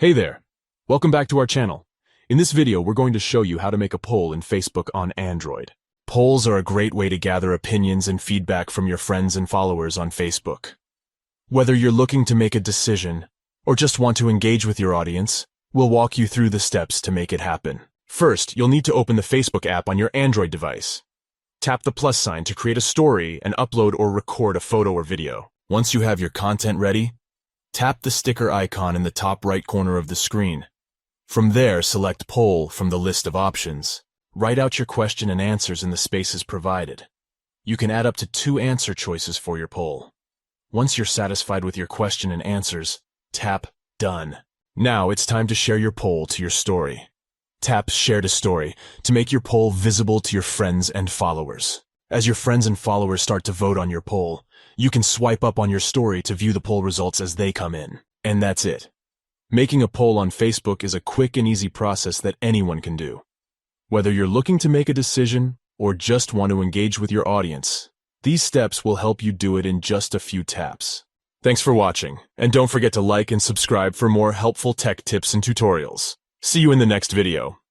Hey there! Welcome back to our channel. In this video, we're going to show you how to make a poll in Facebook on Android. Polls are a great way to gather opinions and feedback from your friends and followers on Facebook. Whether you're looking to make a decision or just want to engage with your audience, we'll walk you through the steps to make it happen. First, you'll need to open the Facebook app on your Android device. Tap the plus sign to create a story and upload or record a photo or video. Once you have your content ready, tap the sticker icon in the top right corner of the screen. From there, select Poll from the list of options. Write out your question and answers in the spaces provided. You can add up to 2 answer choices for your poll. Once you're satisfied with your question and answers, tap Done. Now it's time to share your poll to your story. Tap Share to Story to make your poll visible to your friends and followers. As your friends and followers start to vote on your poll, you can swipe up on your story to view the poll results as they come in. And that's it. Making a poll on Facebook is a quick and easy process that anyone can do. Whether you're looking to make a decision or just want to engage with your audience, these steps will help you do it in just a few taps. Thanks for watching, and don't forget to like and subscribe for more helpful tech tips and tutorials. See you in the next video.